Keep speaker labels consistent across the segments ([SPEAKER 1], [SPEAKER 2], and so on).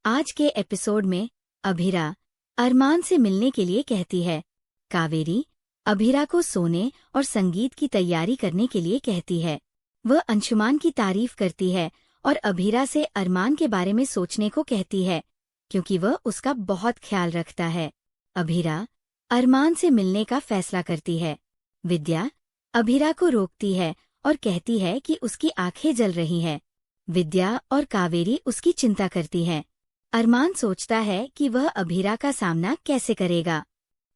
[SPEAKER 1] आज के एपिसोड में अभिरा अरमान से मिलने के लिए कहती है। कावेरी अभिरा को सोने और संगीत की तैयारी करने के लिए कहती है। वह अंशुमान की तारीफ करती है और अभिरा से अरमान के बारे में सोचने को कहती है, क्योंकि वह उसका बहुत ख्याल रखता है। अभिरा अरमान से मिलने का फैसला करती है। विद्या अभिरा को रोकती है और कहती है कि उसकी आंखें जल रही हैं। विद्या और कावेरी उसकी चिंता करती हैं। अरमान सोचता है कि वह अभिरा का सामना कैसे करेगा।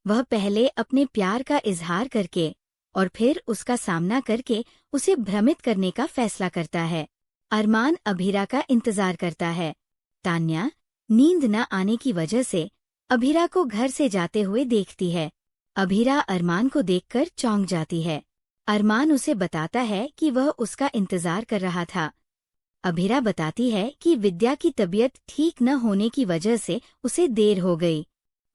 [SPEAKER 1] वह पहले अपने प्यार का इजहार करके और फिर उसका सामना करके उसे भ्रमित करने का फैसला करता है। अरमान अभिरा का इंतजार करता है। तान्या नींद न आने की वजह से अभिरा को घर से जाते हुए देखती है। अभिरा अरमान को देखकर चौंक जाती है। अरमान उसे बताता है कि वह उसका इंतजार कर रहा था। अभिरा बताती है कि विद्या की तबीयत ठीक न होने की वजह से उसे देर हो गई।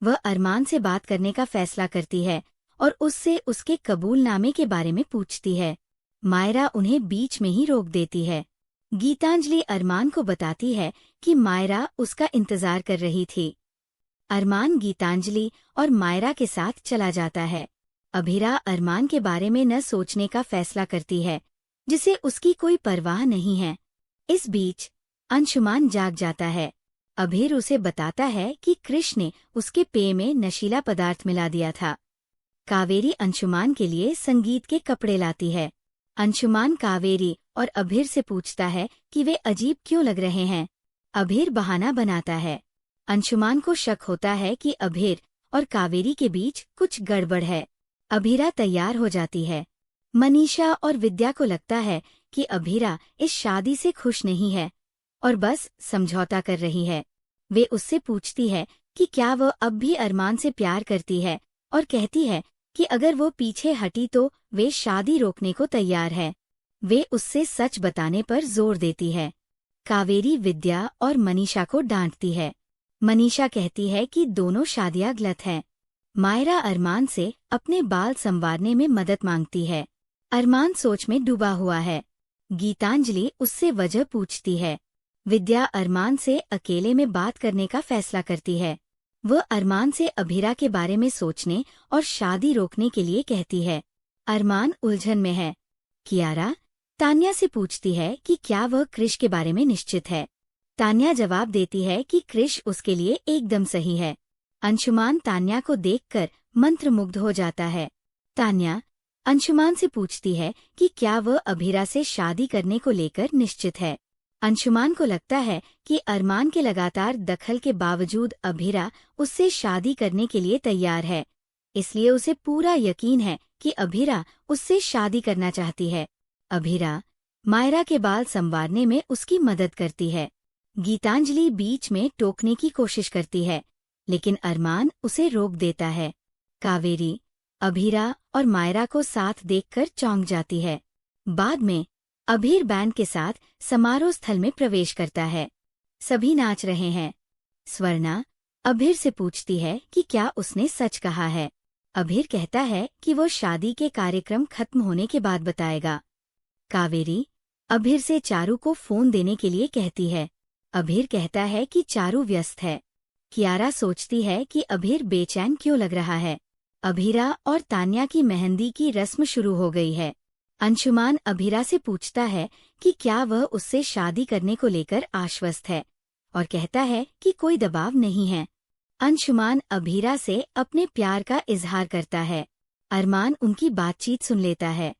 [SPEAKER 1] वह अरमान से बात करने का फैसला करती है और उससे उसके कबूलनामे के बारे में पूछती है। मायरा उन्हें बीच में ही रोक देती है। गीतांजलि अरमान को बताती है कि मायरा उसका इंतजार कर रही थी। अरमान गीतांजलि और मायरा के साथ चला जाता है। अभिरा अरमान के बारे में न सोचने का फैसला करती है, जिसे उसकी कोई परवाह नहीं है। इस बीच अंशुमान जाग जाता है। अभिर उसे बताता है कि कृष ने उसके पेय में नशीला पदार्थ मिला दिया था। कावेरी अंशुमान के लिए संगीत के कपड़े लाती है। अंशुमान कावेरी और अभिर से पूछता है कि वे अजीब क्यों लग रहे हैं। अभिर बहाना बनाता है। अंशुमान को शक होता है कि अभिर और कावेरी के बीच कुछ गड़बड़ है। अभिरा तैयार हो जाती है। मनीषा और विद्या को लगता है कि अभिरा इस शादी से खुश नहीं है और बस समझौता कर रही है। वे उससे पूछती है कि क्या वह अब भी अरमान से प्यार करती है और कहती है कि अगर वो पीछे हटी तो वे शादी रोकने को तैयार है। वे उससे सच बताने पर जोर देती है। कावेरी विद्या और मनीषा को डांटती है। मनीषा कहती है कि दोनों शादियां गलत हैं। मायरा अरमान से अपने बाल संवारने में मदद मांगती है। अरमान सोच में डूबा हुआ है। गीतांजलि उससे वजह पूछती है। विद्या अरमान से अकेले में बात करने का फैसला करती है। वह अरमान से अभिरा के बारे में सोचने और शादी रोकने के लिए कहती है। अरमान उलझन में है। कियारा तान्या से पूछती है कि क्या वह कृष के बारे में निश्चित है। तान्या जवाब देती है कि कृष उसके लिए एकदम सही है। अंशुमान तान्या को देखकर मंत्रमुग्ध हो जाता है। तान्या अंशुमान से पूछती है कि क्या वह अभिरा से शादी करने को लेकर निश्चित है। अंशुमान को लगता है कि अरमान के लगातार दखल के बावजूद अभिरा उससे शादी करने के लिए तैयार है, इसलिए उसे पूरा यकीन है कि अभिरा उससे शादी करना चाहती है। अभिरा मायरा के बाल संवारने में उसकी मदद करती है। गीतांजलि बीच में टोकने की कोशिश करती है, लेकिन अरमान उसे रोक देता है। कावेरी अभिरा और मायरा को साथ देखकर चौंक जाती है। बाद में अभिर बैंड के साथ समारोह स्थल में प्रवेश करता है। सभी नाच रहे हैं। स्वर्णा अभिर से पूछती है कि क्या उसने सच कहा है। अभिर कहता है कि वो शादी के कार्यक्रम खत्म होने के बाद बताएगा। कावेरी अभिर से चारू को फोन देने के लिए कहती है। अभिर कहता है कि चारू व्यस्त है। कियारा सोचती है कि अभिर बेचैन क्यों लग रहा है। अभिरा और तान्या की मेहंदी की रस्म शुरू हो गई है। अंशुमान अभिरा से पूछता है कि क्या वह उससे शादी करने को लेकर आश्वस्त है और कहता है कि कोई दबाव नहीं है। अंशुमान अभिरा से अपने प्यार का इजहार करता है। अरमान उनकी बातचीत सुन लेता है।